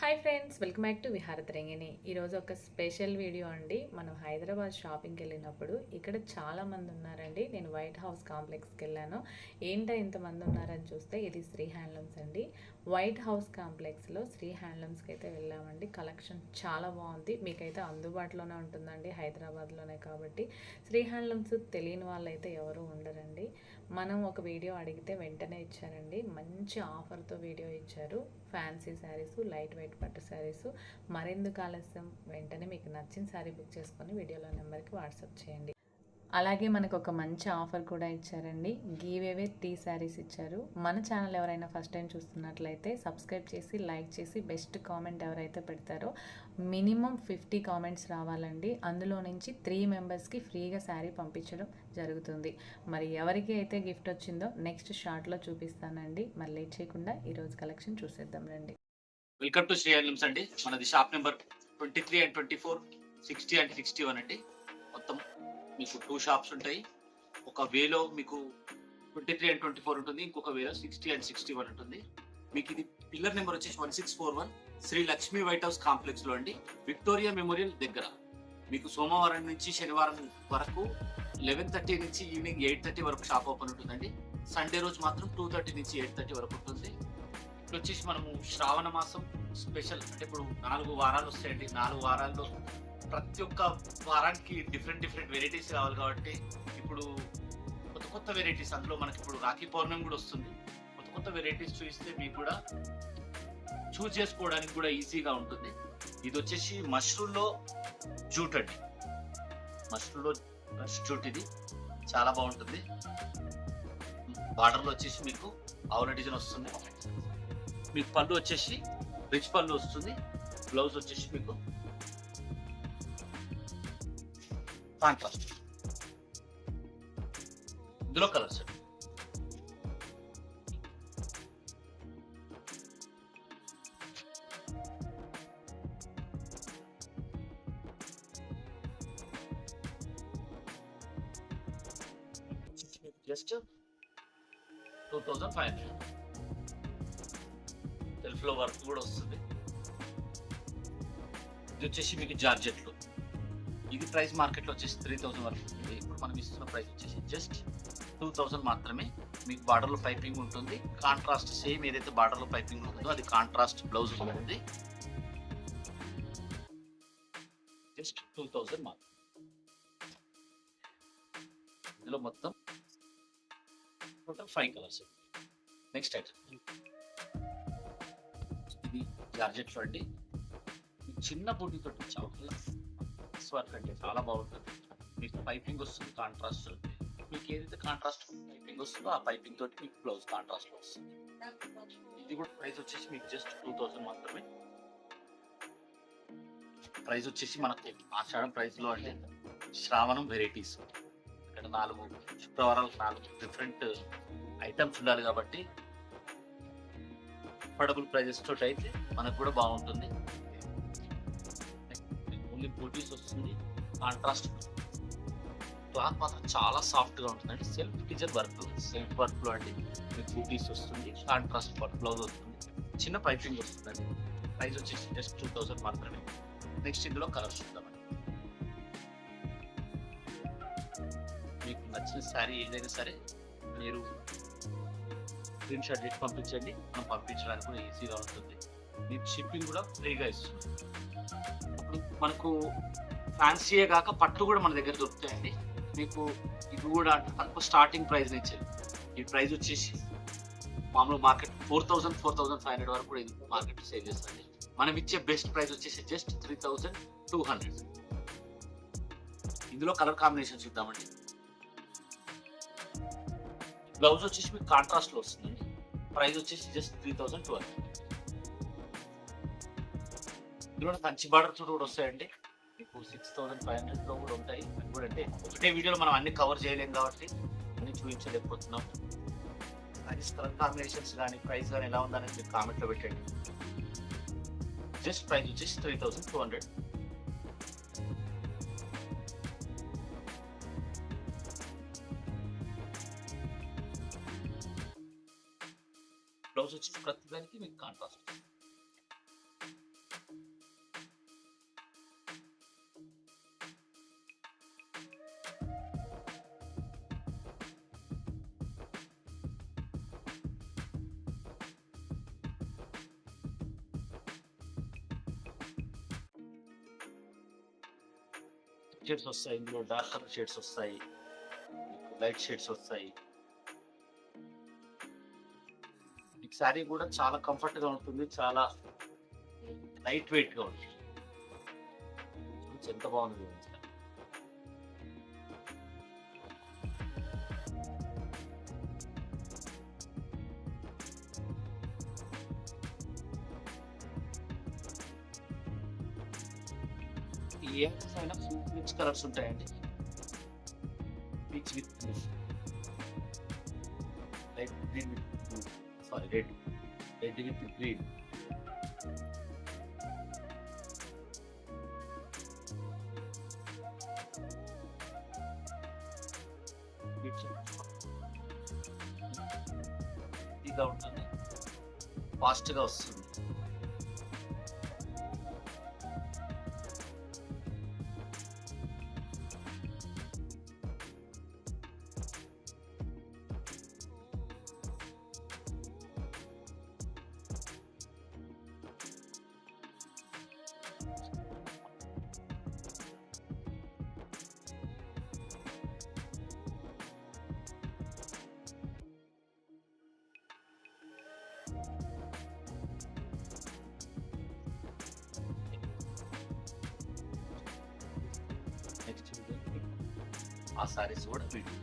Hi friends, welcome back to Viharatarangini. ఈరోజు ఒక special video అండి. మనం హైదరాబాద్ షాపింగ్కి వెళ్ళినప్పుడు ఇక్కడ చాలామంది ఉన్నారండి. నేను వైట్ హౌస్ కాంప్లెక్స్కి వెళ్ళాను. ఏంటో ఇంతమంది ఉన్నారని చూస్తే ఇది శ్రీ హ్యాండ్లూమ్స్ అండి. వైట్ హౌస్ కాంప్లెక్స్లో శ్రీ హ్యాండ్లూమ్స్కి అయితే వెళ్ళామండి. కలెక్షన్ చాలా బాగుంది, మీకైతే అందుబాటులోనే ఉంటుందండి హైదరాబాద్లోనే. కాబట్టి శ్రీ హ్యాండ్లూమ్స్ తెలియని వాళ్ళైతే ఎవరు ఉండరండి. మనం ఒక వీడియో అడిగితే వెంటనే ఇచ్చారండి. మంచి ఆఫర్తో వీడియో ఇచ్చారు. ఫ్యాన్సీ శారీస్, లైట్ వెయిట్ పట్టు శారీస్. మరెందుకు ఆలస్యం, వెంటనే మీకు నచ్చిన శారీ బుక్ చేసుకొని వీడియోలో నెంబర్కి వాట్సాప్ చేయండి. అలాగే మనకు ఒక మంచి ఆఫర్ కూడా ఇచ్చారండి. గివ్ అవే 3 శారీస్ ఇచ్చారు. మన ఛానల్ ఎవరైనా ఫస్ట్ టైం చూస్తున్నట్లయితే సబ్స్క్రైబ్ చేసి, లైక్ చేసి, బెస్ట్ కామెంట్ ఎవరైతే పెడతారో మినిమం 50 కామెంట్స్ రావాలండి. అందులో నుంచి 3 మెంబర్స్కి ఫ్రీగా శారీ పంపించడం జరుగుతుంది. మరి ఎవరికి అయితే గిఫ్ట్ వచ్చిందో నెక్స్ట్ షార్ట్లో చూపిస్తానండి. మరి లేట్ చేయకుండా ఈరోజు కలెక్షన్ చూసేద్దాం రండి. వెల్కమ్ టు శ్రీ హ్యాండ్లూమ్స్ అండి. మనది షాప్ నెంబర్ 23 and 24, 60 and 61 అండి. మొత్తం మీకు 2 షాప్స్ ఉంటాయి. ఒక వేలో మీకు 23 and 24 ఉంటుంది, ఇంకొక వేలో 60 and 61 ఉంటుంది. మీకు ఇది పిల్లర్ నెంబర్ వచ్చేసి 1641 Sri Lakshmi white house complex లో అండి, విక్టోరియా మెమోరియల్ దగ్గర. మీకు సోమవారం నుంచి శనివారం వరకు 11:30 నుంచి ఈవినింగ్ 8:30 వరకు షాప్ ఓపెన్ ఉంటుందండి. సండే రోజు మాత్రం 2:30 నుంచి 8:30 వరకు ఉంటుంది. ఇప్పుడు వచ్చేసి మనము శ్రావణ మాసం స్పెషల్, అంటే ఇప్పుడు 4 వారాలు వస్తాయండి. 4 వారాల్లో ప్రతి ఒక్క వారానికి డిఫరెంట్ వెరైటీస్ కావాలి కాబట్టి ఇప్పుడు కొత్త వెరైటీస్, అందులో మనకి ఇప్పుడు రాఖీ పౌర్ణమి కూడా వస్తుంది. కొత్త వెరైటీస్ చూపిస్తే మీకు కూడా చూస్ చేసుకోవడానికి కూడా ఈజీగా ఉంటుంది. ఇది వచ్చేసి మష్రూమ్లో జూట్ అండి. మష్రూమ్లో జూట్ ఇది చాలా బాగుంటుంది. బార్డర్లో వచ్చేసి మీకు ఆవుల డిజైన్ వస్తుంది. మీకు పళ్ళు వచ్చేసి రిచ్ పళ్ళు వస్తుంది. బ్లౌజ్ వచ్చేసి మీకు కాంట్రాస్ట్. ఇందులో కలర్స్ జస్ట్ 2500. సెల్ఫ్లో వర్క్ కూడా వస్తుంది. ఇది వచ్చేసి మీకు జార్జెట్లో. ఇది ప్రైస్ మార్కెట్లో వచ్చేసి 3000 వరకు ఉంటుంది. ఇప్పుడు మనం ఇస్తున్న ప్రైస్ వచ్చేసి జస్ట్ 2000 మాత్రమే. మీకు బార్డర్లో పైపింగ్ ఉంటుంది. కాంట్రాస్ట్ సేమ్ ఏదైతే బార్డర్లో పైపింగ్ ఉంటుందో అది కాంట్రాస్ట్ బ్లౌజ్ ఉంటుంది. జస్ట్ 2000 మాత్రం. ఇందులో మొత్తం టోటల్ 5 కలర్స్. నెక్స్ట్ ఐటమ్ ఇది జార్జెట్లో అండి. చిన్న బూటీతో చాలా వర్క్ అంటే చాలా బాగుంటుంది. మీకు పైపింగ్ వస్తుంది కాంట్రాస్ట్. మీకు ఏదైతే కాంట్రాస్ట్ పైపింగ్ వస్తుందో ఆ పైపింగ్ తోటి మీకు బ్లౌజ్ కాంట్రాస్ట్ లో వస్తుంది. ఇది కూడా ప్రైస్ వచ్చేసి మీకు జస్ట్ 2000 మాత్రమే. ప్రైస్ వచ్చేసి మనకు ఆషాఢం ప్రైస్ లో అంటే శ్రావణం వెరైటీస్. ఇక్కడ 4 శుక్రవారాలు 4 డిఫరెంట్ ఐటమ్స్ ఉండాలి కాబట్టి అఫోర్డబుల్ ప్రైజెస్ తోటి అయితే మనకు కూడా బాగుంటుంది. ఓన్లీ బూటీస్ వస్తుంది. కాంట్రాస్ట్ క్లాత్ మాత్రం చాలా సాఫ్ట్ గా ఉంటుందండి. Self design work, self work లో అండి. మీకు బూటీస్ వస్తుంది, కాంట్రాస్ట్ బ్లౌజ్ వస్తుంది, చిన్న పైపింగ్ వస్తుందండి. ప్రైస్ వచ్చేసి జస్ట్ 2000 మాత్రమే. నెక్స్ట్ ఇందులో కలర్స్ చూద్దామండి. మీకు నచ్చిన శారీ ఏదైనా సరే మీరు స్క్రీన్ షాట్ చేసి పంపించండి. మనం పంపించడానికి కూడా ఈజీగా ఉంటుంది. మీకు షిప్పింగ్ కూడా ఫ్రీగా ఇస్తుంది. ఇప్పుడు మనకు ఫ్యాన్సీయే కాక పట్టు కూడా మన దగ్గర దొరుకుతాయండి. మీకు ఇది కూడా తక్కువ స్టార్టింగ్ ప్రైస్ నుంచి. ఈ ప్రైస్ వచ్చేసి మామూలు మార్కెట్ 4500 వరకు కూడా ఇది మార్కెట్ సేల్ చేస్తుంది. మనం ఇచ్చే బెస్ట్ ప్రైస్ వచ్చేసి జస్ట్ 3200. ఇందులో కలర్ కాంబినేషన్ చూద్దామండి. బ్లౌజ్ వచ్చేసి మీకు కాంట్రాస్ట్ లో వస్తుందండి. ప్రైస్ వచ్చేసి జస్ట్ 3200. ఇందులో కంచి బార్డర్స్ కూడా వస్తాయండి. మీకు 6500 లో కూడా ఉంటాయి. కూడా అంటే ఒకటే వీడియోలో మనం అన్ని కవర్ చేయలేం కాబట్టి అన్ని చూపించలేకపోతున్నాం. ప్రైస్ కలర్ కాంబినేషన్స్ కానీ ప్రైస్ కానీ ఎలా ఉందనేది మీరు కామెంట్లో పెట్టండి. జస్ట్ ప్రైస్ వచ్చేసి 3200. బ్లౌజ్ వచ్చేసి ప్రతి దానికి మీకు కాంట్రాస్ట్. షేడ్స్ వస్తాయి, ఇందులో డార్క్ కలర్ షేడ్స్ వస్తాయి, లైట్ షేడ్స్ వస్తాయి. మీకు శారీ కూడా చాలా కంఫర్ట్ గా ఉంటుంది, చాలా లైట్ వెయిట్ గా ఉంటుంది. ఎంత బాగుంది. ఏ అయినా మిక్స్ కలర్స్ ఉంటాయండి. Peach with light green with sorry red with green. ఇదిగా ఉంటుంది, ఫాస్ట్ గా వస్తుంది. నెక్స్ట్ ఆ సారీస్ కూడా వీడియో